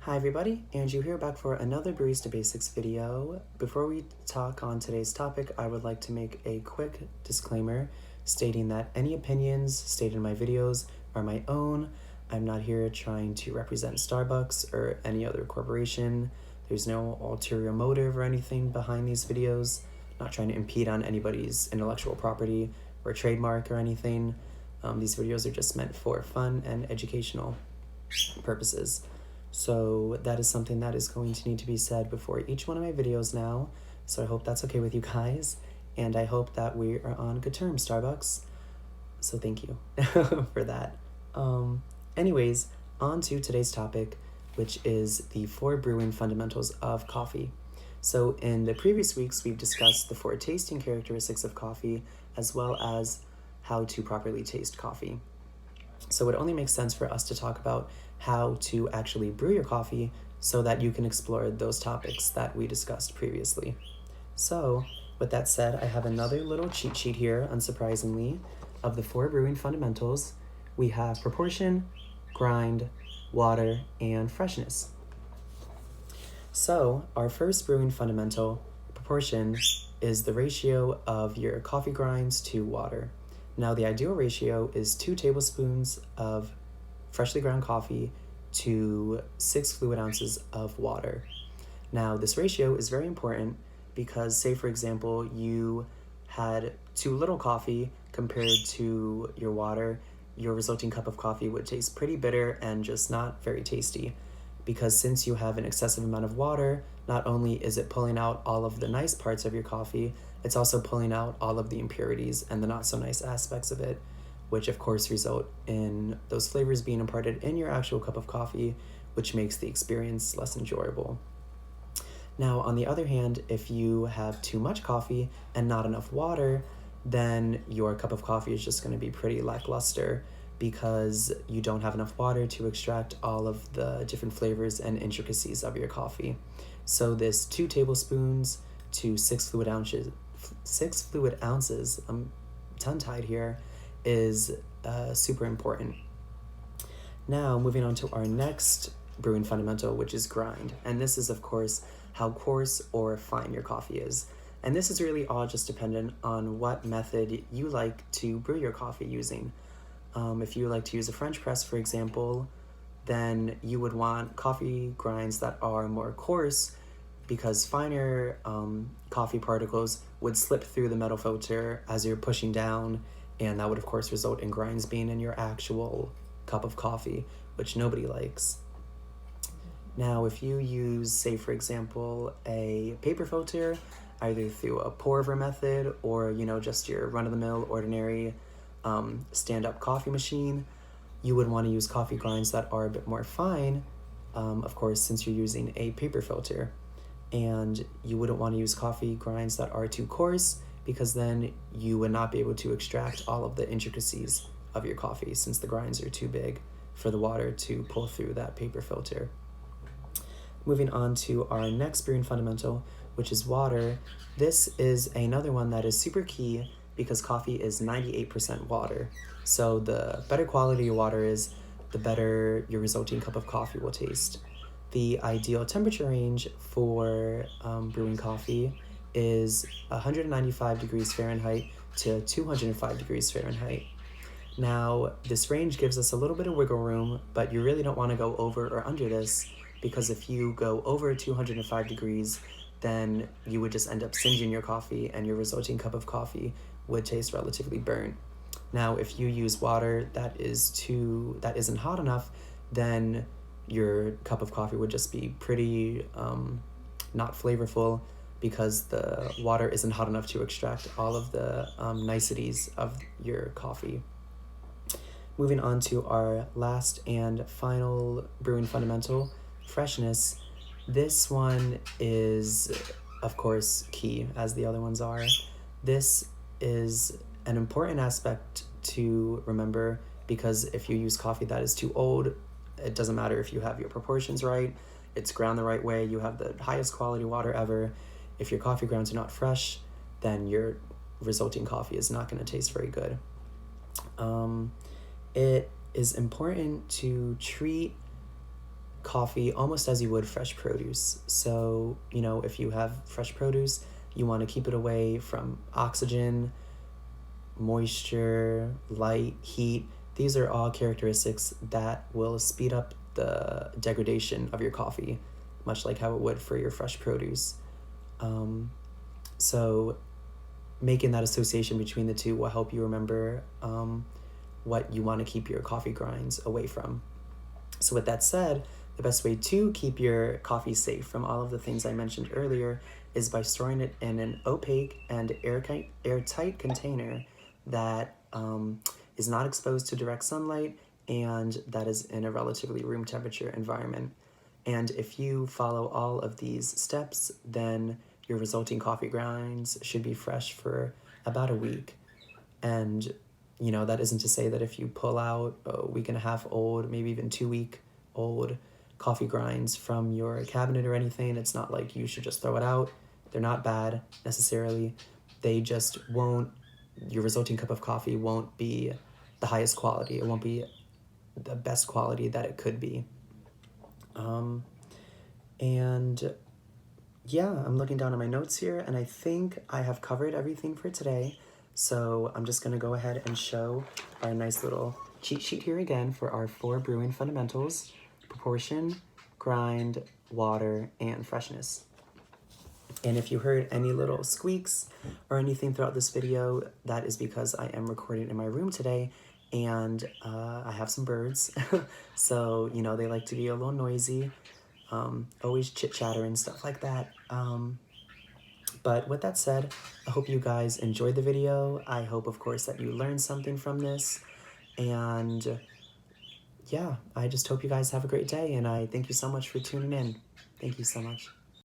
Hi everybody, Andrew here back for another Barista Basics video. Before we talk on today's topic, I would like to make a quick disclaimer stating that any opinions stated in my videos are my own. I'm not here trying to represent Starbucks or any other corporation. There's no ulterior motive or anything behind these videos. I'm not trying to impede on anybody's intellectual property or trademark or anything. These videos are just meant for fun and educational purposes. So that is something that is going to need to be said before each one of my videos now. So I hope that's okay with you guys. And I hope that we are on good terms, Starbucks. So thank you for that. Anyways, on to today's topic, which is the 4 brewing fundamentals of coffee. So in the previous weeks, we've discussed the 4 tasting characteristics of coffee, as well as how to properly taste coffee. So it only makes sense for us to talk about how to actually brew your coffee so that you can explore those topics that we discussed previously. So with that said, I have another little cheat sheet here, unsurprisingly, of the 4 brewing fundamentals. We have proportion, grind, water, and freshness. So our first brewing fundamental, proportion, is the ratio of your coffee grinds to water. Now, the ideal ratio is 2 tablespoons of freshly ground coffee to 6 fluid ounces of water. Now, this ratio is very important because, say, for example, you had too little coffee compared to your water, your resulting cup of coffee would taste pretty bitter and just not very tasty. Because since you have an excessive amount of water, not only is it pulling out all of the nice parts of your coffee, it's also pulling out all of the impurities and the not so nice aspects of it, which of course result in those flavors being imparted in your actual cup of coffee, which makes the experience less enjoyable. Now, on the other hand, if you have too much coffee and not enough water, then your cup of coffee is just going to be pretty lackluster because you don't have enough water to extract all of the different flavors and intricacies of your coffee. So this 2 tablespoons to 6 fluid ounces, I'm tongue-tied here, is super important. Now, moving on to our next brewing fundamental, which is grind. And this is, of course, how coarse or fine your coffee is. And this is really all just dependent on what method you like to brew your coffee using. If you like to use a French press, for example, then you would want coffee grinds that are more coarse because finer coffee particles would slip through the metal filter as you're pushing down, and that would of course result in grinds being in your actual cup of coffee, which nobody likes. Now, if you use, say for example, a paper filter, either through a pour over method or, just your run-of-the-mill ordinary stand-up coffee machine, you would want to use coffee grinds that are a bit more fine, of course, since you're using a paper filter. And you wouldn't want to use coffee grinds that are too coarse because then you would not be able to extract all of the intricacies of your coffee since the grinds are too big for the water to pull through that paper filter. Moving on to our next brewing fundamental, which is water. This is another one that is super key because coffee is 98% water. So the better quality your water is, the better your resulting cup of coffee will taste. The ideal temperature range for brewing coffee is 195 degrees Fahrenheit to 205 degrees Fahrenheit. Now, this range gives us a little bit of wiggle room, but you really don't want to go over or under this because if you go over 205 degrees, then you would just end up singeing your coffee and your resulting cup of coffee would taste relatively burnt. Now, if you use water that isn't hot enough, then your cup of coffee would just be pretty not flavorful because the water isn't hot enough to extract all of the niceties of your coffee. Moving on to our last and final brewing fundamental, freshness. This one is, of course, key, as the other ones are. This is an important aspect to remember because if you use coffee that is too old, it doesn't matter if you have your proportions right, it's ground the right way, you have the highest quality water ever. If your coffee grounds are not fresh, then your resulting coffee is not going to taste very good. It is important to treat coffee almost as you would fresh produce. So, you know, if you have fresh produce, you want to keep it away from oxygen, moisture, light, heat. These are all characteristics that will speed up the degradation of your coffee, much like how it would for your fresh produce. So making that association between the two will help you remember what you want to keep your coffee grinds away from. So with that said, the best way to keep your coffee safe from all of the things I mentioned earlier is by storing it in an opaque and airtight container that is not exposed to direct sunlight and that is in a relatively room temperature environment. And if you follow all of these steps, then your resulting coffee grinds should be fresh for about a week. And, you know, that isn't to say that if you pull out a week and a half old, maybe even 2 week old coffee grinds from your cabinet or anything, it's not like you should just throw it out. They're not bad necessarily. They just won't, your resulting cup of coffee won't be the highest quality. It won't be the best quality that it could be. And yeah, I'm looking down at my notes here, and I think I have covered everything for today. So I'm just going to go ahead and show our nice little cheat sheet here again for our 4 brewing fundamentals: proportion, grind, water, and freshness. And if you heard any little squeaks or anything throughout this video, that is because I am recording in my room today, and I have some birds. So, you know, they like to be a little noisy. Always chit-chatter and stuff like that. But with that said, I hope you guys enjoyed the video. I hope, of course, that you learned something from this. And yeah, I just hope you guys have a great day. And I thank you so much for tuning in. Thank you so much.